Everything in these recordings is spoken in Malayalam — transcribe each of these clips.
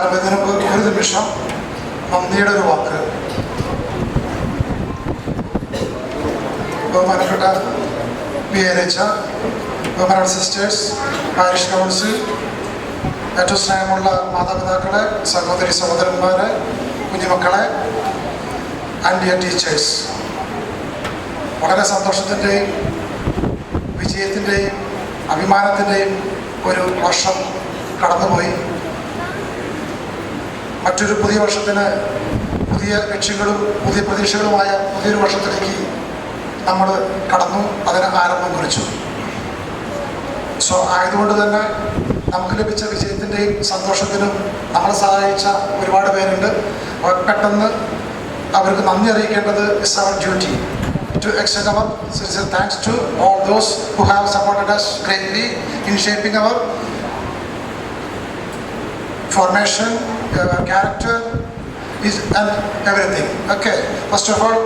ആരംഭിക്കുന്നതിന് മുമ്പ് ഒരു നിമിഷം നന്ദിയുടെ ഒരു വാക്ക്. ബഹുമാനപ്പെട്ട വിചാരിച്ച ബഹുമാനപ്പെട്ട സിസ്റ്റേഴ്സ്, പാരിഷ് കൗൺസിൽ, ഏറ്റവും സ്നേഹമുള്ള മാതാപിതാക്കളെ, സഹോദരി സഹോദരന്മാരെ, കുഞ്ഞുമക്കളെ, ആൻഡ് ഡിയർ ടീച്ചേഴ്സ്, വളരെ സന്തോഷത്തിൻ്റെയും വിജയത്തിൻ്റെയും അഭിമാനത്തിൻ്റെയും ഒരു വർഷം കടന്നുപോയി. മറ്റൊരു പുതിയ വർഷത്തിന് പുതിയ ലക്ഷ്യങ്ങളും പുതിയ പ്രതീക്ഷകളുമായ പുതിയൊരു വർഷത്തിലേക്ക് നമ്മൾ കടന്നു, അതിന് ആരംഭം കുറിച്ചു. സോ ആയതുകൊണ്ട് തന്നെ നമുക്ക് ലഭിച്ച വിജയത്തിൻ്റെയും സന്തോഷത്തിനും നമ്മളെ സഹായിച്ച ഒരുപാട് പേരുണ്ട്. പെട്ടെന്ന് അവർക്ക് നന്ദി അറിയിക്കേണ്ടത് is our duty to extend our sincere thanks to all those who have supported us greatly in shaping our formation, our character and everything. Okay, first of all,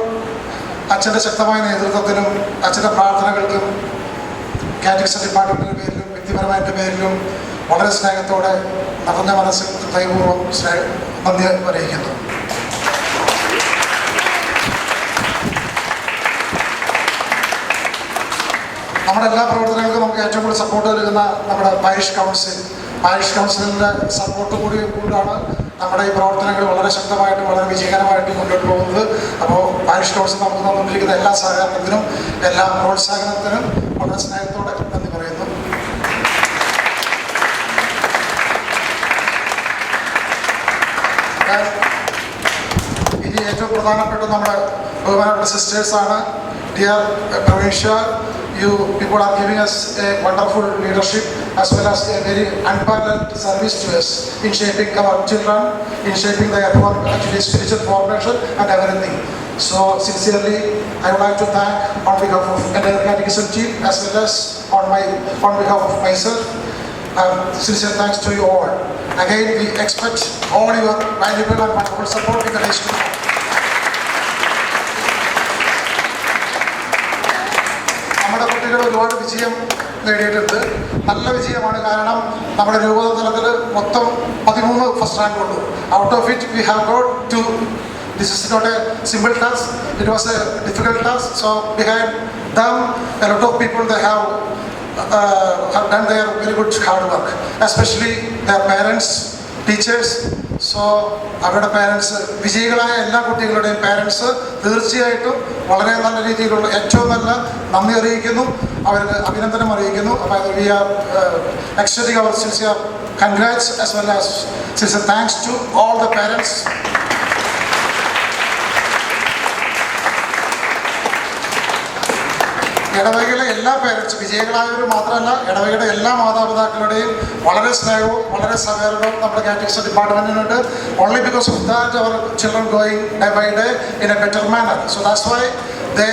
അച്ഛൻ്റെ ശക്തമായ നേതൃത്വത്തിനും അച്ഛൻ്റെ പ്രാർത്ഥനകൾക്കും കാറ്റഗിസം ഡിപ്പാർട്ട്മെൻറ്റിൻ്റെ പേരിലും വ്യക്തിപരമായിട്ട് പേരിലും വളരെ സ്നേഹത്തോടെ നിറഞ്ഞ മനസ്സിൽ ഹൃദയപൂർവ്വം നന്ദി അറിയിക്കുന്നു. നമ്മുടെ എല്ലാ പ്രവർത്തനങ്ങൾക്കും നമുക്ക് ഏറ്റവും കൂടുതൽ സപ്പോർട്ട് നൽകുന്ന നമ്മുടെ പാരിഷ് കൗൺസിലിൻ്റെ സപ്പോർട്ട് കൊണ്ടാണ് നമ്മുടെ ഈ പ്രവർത്തനങ്ങൾ വളരെ ശക്തമായിട്ട് വളരെ വിജയകരമായിട്ട് മുന്നോട്ട് പോകുന്നത്. അപ്പോൾ പാരിഷ് കൗൺസിൽ നമുക്ക് തന്നിരിക്കുന്ന എല്ലാ സഹകരണത്തിനും എല്ലാ പ്രോത്സാഹനത്തിനും വളരെ സ്നേഹത്തോടെ നന്ദി പറയുന്നു. ഇനി ഏറ്റവും പ്രധാനപ്പെട്ട നമ്മുടെ ബഹുമാനപ്പെട്ട സിസ്റ്റേഴ്സാണ്. Dear Praveesha, you people are giving us a wonderful leadership as well as a very unparalleled service to us in shaping our children, in shaping their actually spiritual formation and everything. So sincerely, I would like to thank on behalf of entire catechism team as well as on behalf of myself. Sincere thanks to you all. Again, we expect all your valuable and wonderful support in the days to come. നമ്മുടെ കുട്ടികൾ ഒരുപാട് വിജയം നേടിയിട്ടുണ്ട്. നല്ല വിജയമാണ്. കാരണം നമ്മുടെ രൂപത തലത്തിൽ മൊത്തം 13 ഫസ്റ്റ് റാങ്ക് ഉണ്ട്. Out of it we have got 2. This is not a simple task. It was a difficult task. So behind them, a lot of people they have done their very good hard work, especially their parents, teachers. So അവരുടെ പാരൻസ്, വിജയികളായ എല്ലാ കുട്ടികളുടെയും പാരൻസ് തീർച്ചയായിട്ടും വളരെ നല്ല രീതിയിലുള്ള ഏറ്റവും നല്ല നന്ദി അറിയിക്കുന്നു, അവർക്ക് അഭിനന്ദനം അറിയിക്കുന്നു. അപ്പോൾ we are extending our sincere congrats as well as sincere thanks to all the parents. ഇടവകയിലെ എല്ലാ പേരൻസ്, വിജയികളായവർ മാത്രമല്ല, ഇടവകയുടെ എല്ലാ മാതാപിതാക്കളുടെയും വളരെ സ്നേഹവും വളരെ സഹകരണവും നമ്മുടെ കാറ്റഗിസം ഡിപ്പാർട്ട്മെൻറ്റിനുണ്ട്. Only because of that our children going day by day in a better manner. So that's why they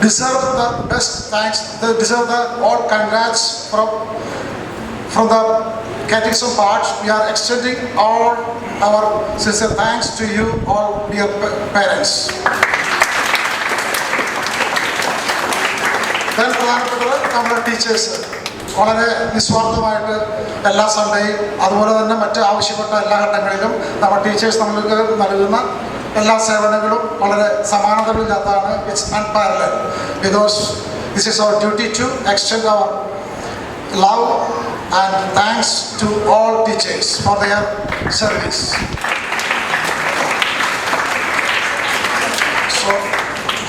deserve the best thanks. They deserve the all congrats from the catechism part. We are extending all our sincere thanks to you all dear parents. പ്രധാനപ്പെട്ടത് നമ്മുടെ ടീച്ചേഴ്സ് വളരെ നിസ്വാർത്ഥമായിട്ട് എല്ലാ സൺഡേയും അതുപോലെ തന്നെ മറ്റ് ആവശ്യപ്പെട്ട എല്ലാ ഘട്ടങ്ങളിലും നമ്മുടെ ടീച്ചേഴ്സ് നമ്മൾക്ക് നൽകുന്ന എല്ലാ സേവനങ്ങളും വളരെ സമാനതകളില്ലാത്തതാണ്. It's unparallel because this is our duty to extend our love and thanks to all teachers for their service. So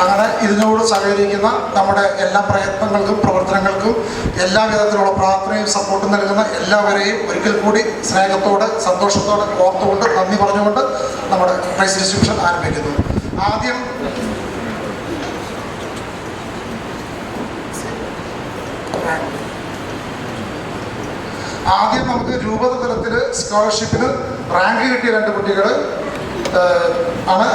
അങ്ങനെ ഇതിനോട് സഹകരിക്കുന്ന നമ്മുടെ എല്ലാ പ്രയത്നങ്ങൾക്കും പ്രവർത്തനങ്ങൾക്കും എല്ലാ വിധത്തിലുള്ള പ്രാർത്ഥനയും സപ്പോർട്ടും നൽകുന്ന എല്ലാവരെയും ഒരിക്കൽ കൂടി സ്നേഹത്തോടെ സന്തോഷത്തോടെ ഓർത്തുകൊണ്ട് നന്ദി പറഞ്ഞുകൊണ്ട് നമ്മുടെ പ്രൈസ് ഡിസ്ട്രിബ്യൂഷൻ ആരംഭിക്കുന്നു. ആദ്യം നമുക്ക് രൂപത തലത്തിൽ സ്കോളർഷിപ്പിന് റാങ്ക് കിട്ടിയ 2 കുട്ടികൾ ആണ്.